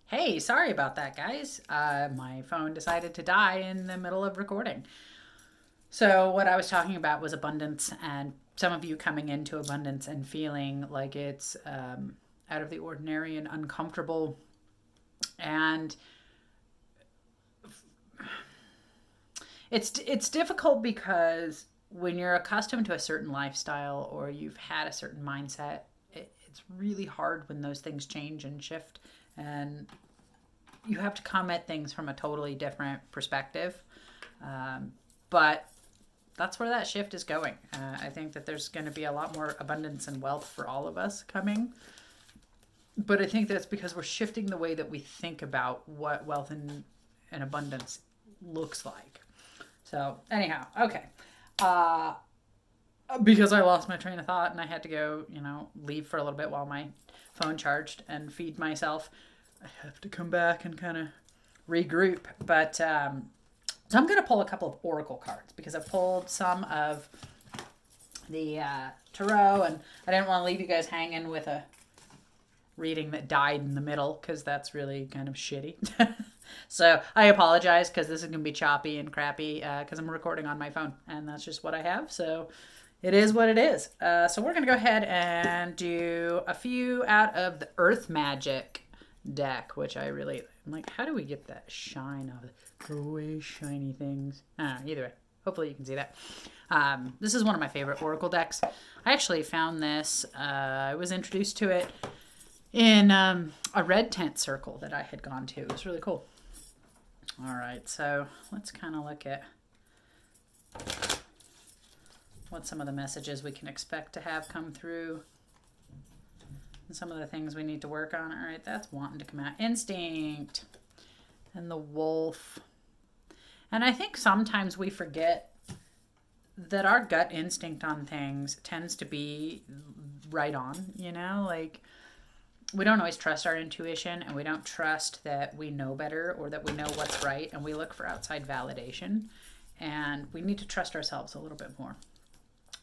Hey, sorry about that, guys. My phone decided to die in the middle of recording. So, what I was talking about was abundance, and some of you coming into abundance and feeling like it's out of the ordinary and uncomfortable. And it's difficult because when you're accustomed to a certain lifestyle or you've had a certain mindset, it's really hard when those things change and shift. And you have to come at things from a totally different perspective. But that's where that shift is going. I think that there's going to be a lot more abundance and wealth for all of us coming. But I think that's because we're shifting the way that we think about what wealth and abundance looks like. So, anyhow, okay. Uh, because I lost my train of thought and I had to go, leave for a little bit while my phone charged and feed myself. I have to come back and kind of regroup. But so I'm going to pull a couple of oracle cards because I've pulled some of the tarot, and I didn't want to leave you guys hanging with a reading that died in the middle because that's really kind of shitty. So I apologize because this is going to be choppy and crappy because I'm recording on my phone and that's just what I have. So it is what it is. So we're going to go ahead and do a few out of the Earth Magic deck, which I really I'm like. How do we get that shine of it? Go away, shiny things. Either way, hopefully you can see that. This is one of my favorite Oracle decks. I actually found this. I was introduced to it in a red tent circle that I had gone to. It was really cool. All right, so let's kind of look at what some of the messages we can expect to have come through. And some of the things we need to work on. All right, that's wanting to come out. Instinct. And the wolf. And I think sometimes we forget that our gut instinct on things tends to be right on, like we don't always trust our intuition and we don't trust that we know better or that we know what's right, and we look for outside validation, and we need to trust ourselves a little bit more.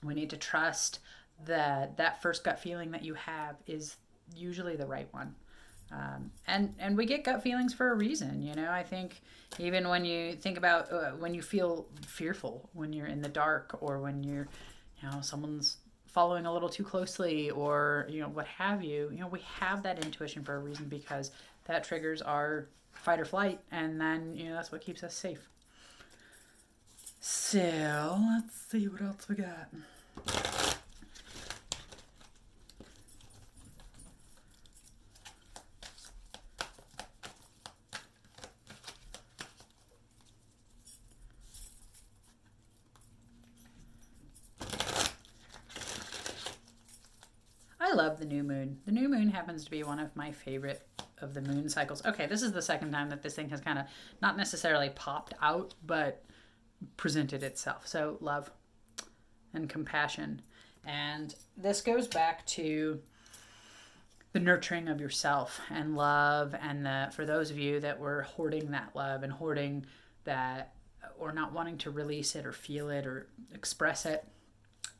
We need to trust that first gut feeling that you have is usually the right one. And we get gut feelings for a reason. I think even when you think about when you feel fearful, when you're in the dark, or when you're, someone's following a little too closely, or what have you, we have that intuition for a reason, because that triggers our fight or flight, and then that's what keeps us safe. So let's see what else we got. I love the new moon. The new moon happens to be one of my favorite of the moon cycles. Okay, this is the second time that this thing has kind of not necessarily popped out, but presented itself. So love and compassion. And this goes back to the nurturing of yourself and love, and for those of you that were hoarding that love and hoarding that, or not wanting to release it or feel it or express it,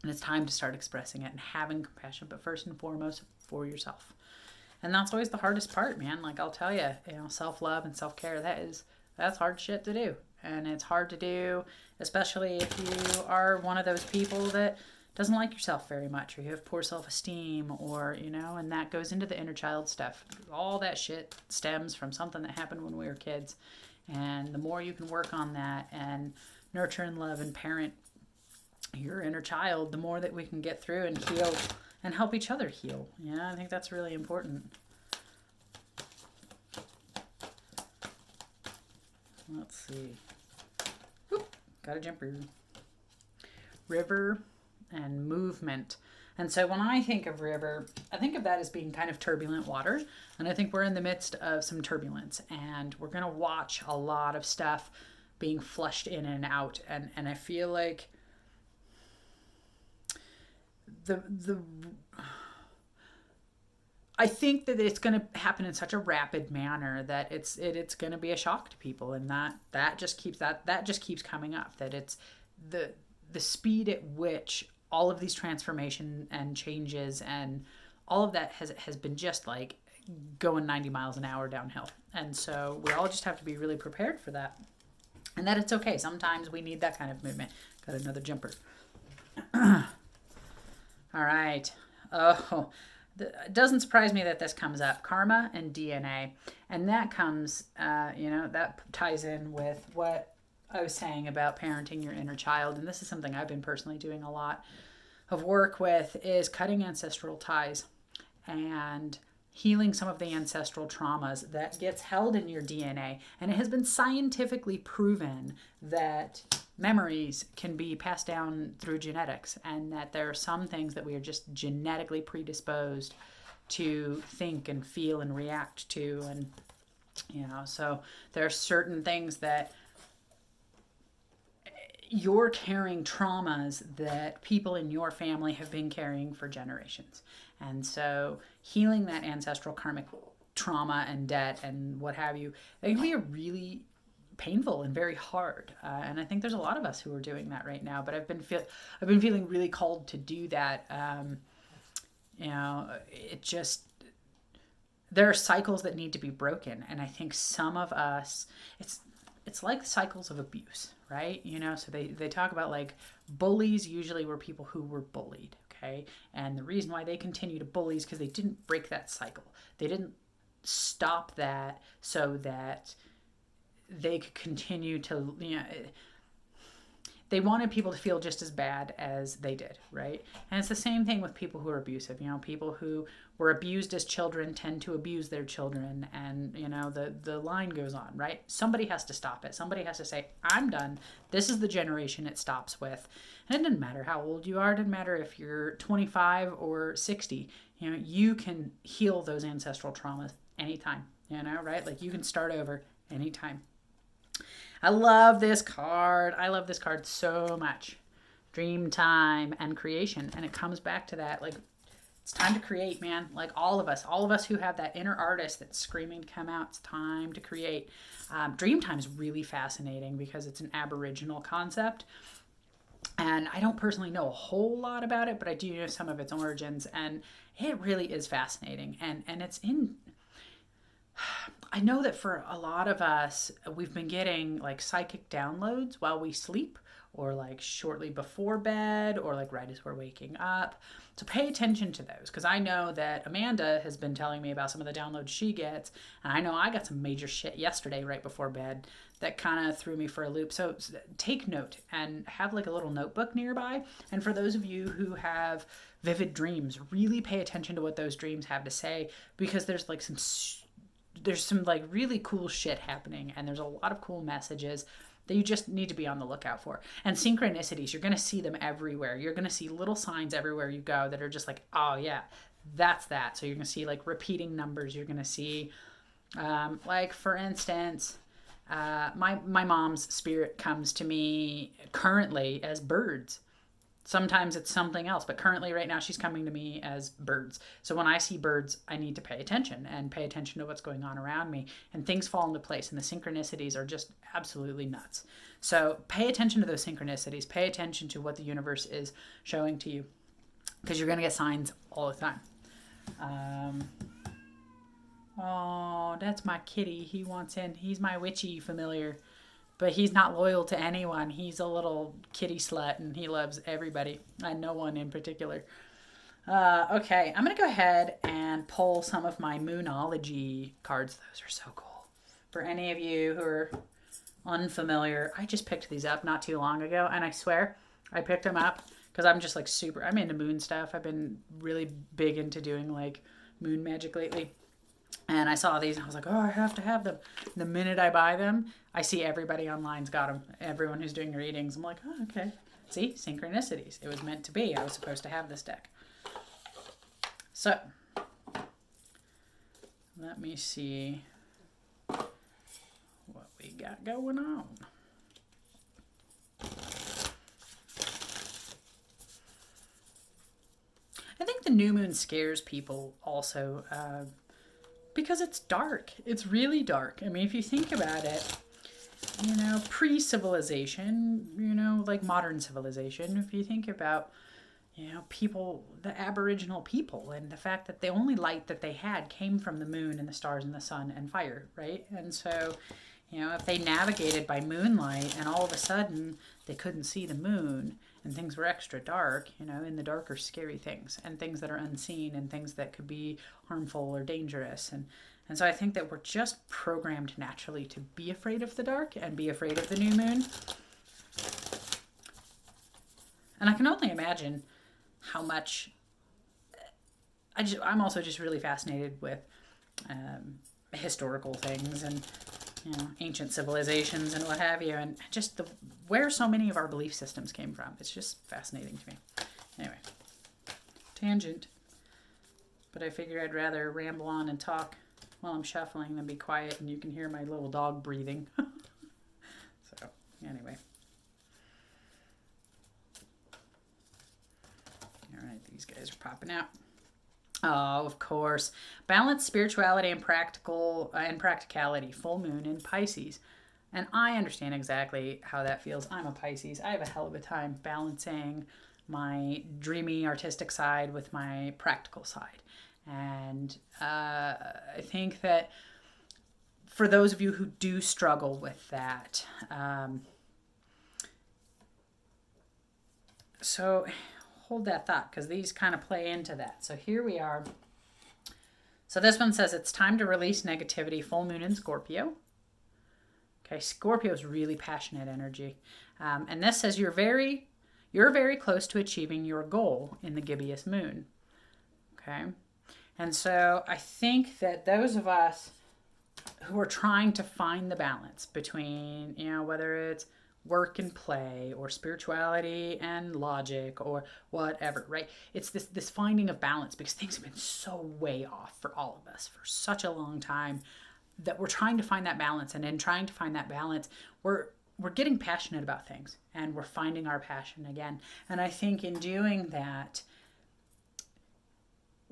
and it's time to start expressing it and having compassion, but first and foremost for yourself. And that's always the hardest part, man. Like, I'll tell you, self-love and self-care, that's hard shit to do. And it's hard to do, especially if you are one of those people that doesn't like yourself very much, or you have poor self-esteem, or, and that goes into the inner child stuff. All that shit stems from something that happened when we were kids. And the more you can work on that and nurture and love and parent your inner child, the more that we can get through and heal and help each other heal. I think that's really important. Let's see. Oop, got a jumper. River and movement. And so when I think of river, I think of that as being kind of turbulent water. And I think we're in the midst of some turbulence, and we're going to watch a lot of stuff being flushed in and out. And I feel like I think that it's going to happen in such a rapid manner that it's going to be a shock to people, and that just keeps coming up, that it's the speed at which all of these transformation and changes and all of that has been just like going 90 miles an hour downhill. And so we all just have to be really prepared for that. And that it's okay. Sometimes we need that kind of movement. Got another jumper. All right. Oh, it doesn't surprise me that this comes up. Karma and DNA. And that comes, that ties in with what I was saying about parenting your inner child. And this is something I've been personally doing a lot of work with, is cutting ancestral ties and healing some of the ancestral traumas that gets held in your DNA. And it has been scientifically proven that memories can be passed down through genetics, and that there are some things that we are just genetically predisposed to think and feel and react to. And, so there are certain things that you're carrying, traumas that people in your family have been carrying for generations. And so healing that ancestral karmic trauma and debt and what have you, it can be a really painful and very hard. And I think there's a lot of us who are doing that right now, but I've been feeling really called to do that. There are cycles that need to be broken. And I think some of us, it's like cycles of abuse, right? So they talk about like bullies usually were people who were bullied. Okay. And the reason why they continue to bully is because they didn't break that cycle. They didn't stop that so that they could continue to, they wanted people to feel just as bad as they did, right? And it's the same thing with people who are abusive. People who were abused as children tend to abuse their children, and the line goes on, right? Somebody has to stop it. Somebody has to say, I'm done. This is the generation it stops with. And it doesn't matter how old you are. It doesn't matter if you're 25 or 60. You can heal those ancestral traumas anytime, right? Like you can start over anytime. I love this card. I love this card so much. Dream time and creation. And it comes back to that. Like, it's time to create, man. Like all of us who have that inner artist that's screaming to come out. It's time to create. Dream time is really fascinating because it's an Aboriginal concept. And I don't personally know a whole lot about it, but I do know some of its origins. And it really is fascinating. And it's in... I know that for a lot of us, we've been getting like psychic downloads while we sleep, or like shortly before bed, or like right as we're waking up. So pay attention to those, because I know that Amanda has been telling me about some of the downloads she gets, and I know I got some major shit yesterday right before bed that kind of threw me for a loop. So take note and have like a little notebook nearby. And for those of you who have vivid dreams, really pay attention to what those dreams have to say, because there's some like really cool shit happening, and there's a lot of cool messages that you just need to be on the lookout for. And synchronicities, you're going to see them everywhere. You're going to see little signs everywhere you go that are just like, oh yeah, that's that. So you're going to see like repeating numbers. You're going to see like, for instance, my mom's spirit comes to me currently as birds. Sometimes it's something else, but currently right now she's coming to me as birds. So when I see birds, I need to pay attention to what's going on around me, and things fall into place, and the synchronicities are just absolutely nuts. So pay attention to those synchronicities. Pay attention to what the universe is showing to you, because you're going to get signs all the time. Oh, that's my kitty. He wants in. He's my witchy familiar. But he's not loyal to anyone. He's a little kitty slut, and he loves everybody, and no one in particular. Okay, I'm going to go ahead and pull some of my Moonology cards. Those are so cool. For any of you who are unfamiliar, I just picked these up not too long ago, and I swear I picked them up because I'm just like I'm into moon stuff. I've been really big into doing like moon magic lately. And I saw these and I was like, oh, I have to have them. And the minute I buy them, I see everybody online's got them. Everyone who's doing readings. I'm like, oh, okay. See, synchronicities. It was meant to be. I was supposed to have this deck. So, let me see what we got going on. I think the new moon scares people also, because it's dark. It's really dark. I mean, if you think about it, pre-civilization, like modern civilization, if you think about, people, the Aboriginal people, and the fact that the only light that they had came from the moon and the stars and the sun and fire, right? And so, if they navigated by moonlight and all of a sudden they couldn't see the moon and things were extra dark, in the dark are scary things and things that are unseen and things that could be harmful or dangerous. And so I think that we're just programmed naturally to be afraid of the dark and be afraid of the new moon. And I can only imagine how much I'm also just really fascinated with historical things and ancient civilizations and what have you, and just where so many of our belief systems came from. It's just fascinating to me. Anyway, tangent. But I figure I'd rather ramble on and talk while I'm shuffling than be quiet and you can hear my little dog breathing. So, anyway. All right, these guys are popping out. Oh, of course. Balance, spirituality, and practicality. Full moon in Pisces. And I understand exactly how that feels. I'm a Pisces. I have a hell of a time balancing my dreamy artistic side with my practical side. And I think that for those of you who do struggle with that, so hold that thought, because these kind of play into that. So here we are. So this one says it's time to release negativity. Full moon in Scorpio. Okay, Scorpio is really passionate energy. And this says you're very close to achieving your goal in the gibbous moon. Okay. And so I think that those of us who are trying to find the balance between, whether it's work and play or spirituality and logic or whatever, right? It's this finding of balance, because things have been so way off for all of us for such a long time that we're trying to find that balance. And in trying to find that balance, we're getting passionate about things and we're finding our passion again. And I think in doing that,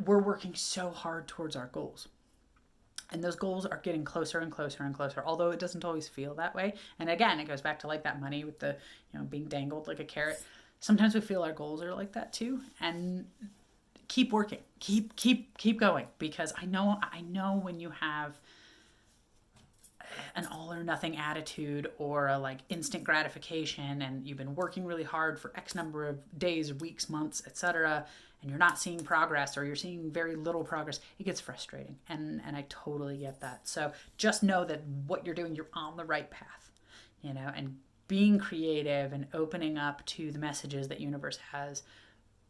we're working so hard towards our goals. And those goals are getting closer and closer and closer, although it doesn't always feel that way. And again, it goes back to like that money with the, being dangled like a carrot. Sometimes we feel our goals are like that too. And keep working, keep going, because I know when you have an all or nothing attitude or a like instant gratification and you've been working really hard for X number of days, weeks, months, etc., and you're not seeing progress or you're seeing very little progress, it gets frustrating. And I totally get that. So just know that what you're doing, you're on the right path, and being creative and opening up to the messages that universe has.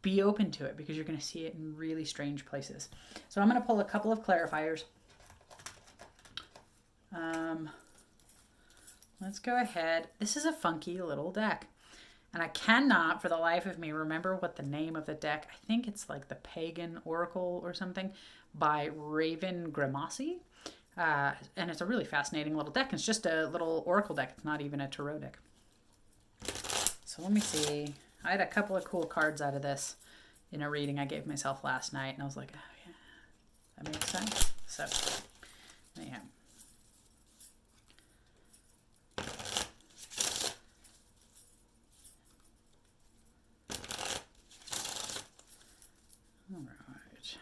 Be open to it, because you're going to see it in really strange places. So I'm going to pull a couple of clarifiers. Let's go ahead. This is a funky little deck. And I cannot, for the life of me, remember what the name of the deck. I think it's like the Pagan Oracle or something by Raven Grimassi. And it's a really fascinating little deck. It's just a little oracle deck. It's not even a tarot deck. So let me see. I had a couple of cool cards out of this in a reading I gave myself last night. And I was like, oh yeah, that makes sense. So, yeah. All right.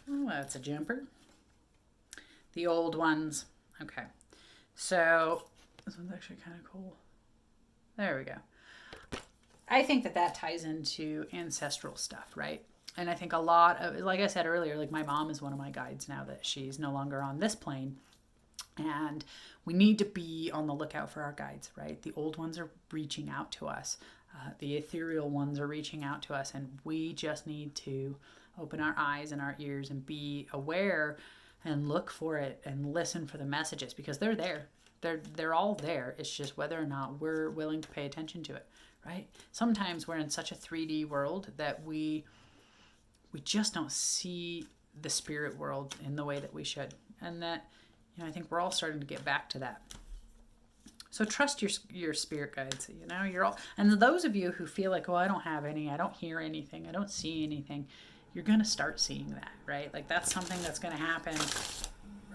Oh, that's a jumper. The old ones. Okay. So this one's actually kind of cool. There we go. I think that ties into ancestral stuff, right? And I think a lot of, like I said earlier, like my mom is one of my guides now that she's no longer on this plane. And we need to be on the lookout for our guides, right? The old ones are reaching out to us. The ethereal ones are reaching out to us, and we just need to open our eyes and our ears and be aware and look for it and listen for the messages, because they're there. They're all there. It's just whether or not we're willing to pay attention to it, right? Sometimes we're in such a 3D world that we just don't see the spirit world in the way that we should. And that, I think we're all starting to get back to that. So trust your spirit guides, you're all, and those of you who feel like, I don't have any, I don't hear anything, I don't see anything, you're going to start seeing that, right? Like that's something that's going to happen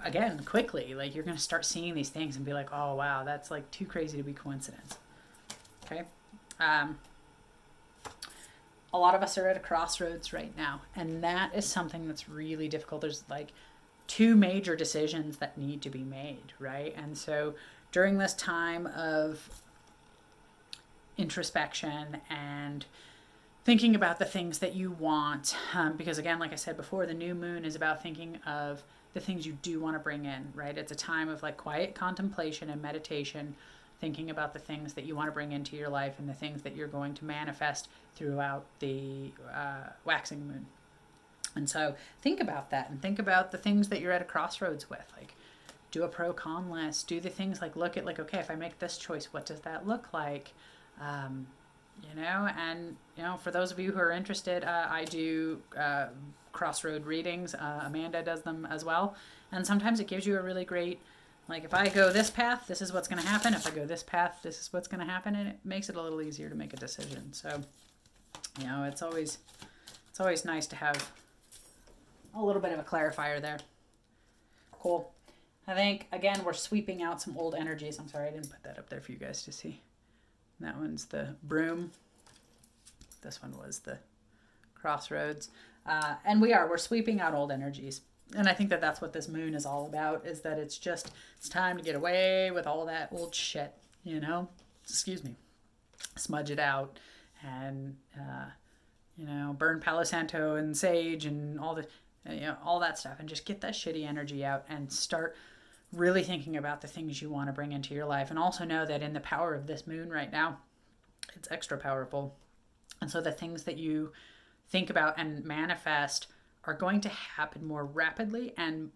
again, quickly. Like you're going to start seeing these things and be like, oh wow, that's like too crazy to be coincidence. Okay. a lot of us are at a crossroads right now, and that is something that's really difficult. There's like two major decisions that need to be made, right? And so during this time of introspection and thinking about the things that you want, because again, like I said before, the new moon is about thinking of the things you do want to bring in, right? It's a time of like quiet contemplation and meditation, thinking about the things that you want to bring into your life and the things that you're going to manifest throughout the waxing moon. And so think about that and think about the things that you're at a crossroads with. Like, do a pro-con list. Do the things like look at like, okay, if I make this choice, what does that look like? And for those of you who are interested, I do crossroad readings. Amanda does them as well. And sometimes it gives you a really great, like, if I go this path, this is what's going to happen. If I go this path, this is what's going to happen. And it makes it a little easier to make a decision. So, it's always nice to have a little bit of a clarifier there. Cool. I think, again, we're sweeping out some old energies. I'm sorry, I didn't put that up there for you guys to see. That one's the broom. This one was the crossroads. And we're sweeping out old energies. And I think that that's what this moon is all about, is that it's time to get away with all that old shit, excuse me, smudge it out and, burn Palo Santo and sage and all that stuff, and just get that shitty energy out and start really thinking about the things you want to bring into your life. And also know that in the power of this moon right now, it's extra powerful. And so the things that you think about and manifest are going to happen more rapidly and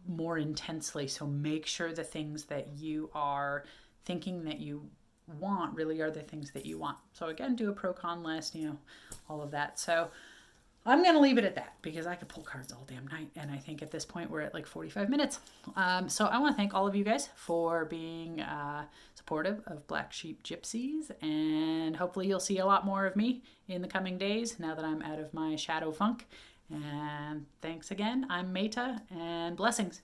more intensely. So make sure the things that you are thinking that you want really are the things that you want. So again, do a pro-con list, all of that. So I'm going to leave it at that because I could pull cards all damn night. And I think at this point we're at like 45 minutes. So I want to thank all of you guys for being supportive of Black Sheep Gypsies. And hopefully you'll see a lot more of me in the coming days now that I'm out of my shadow funk. And thanks again. I'm Meta, and blessings.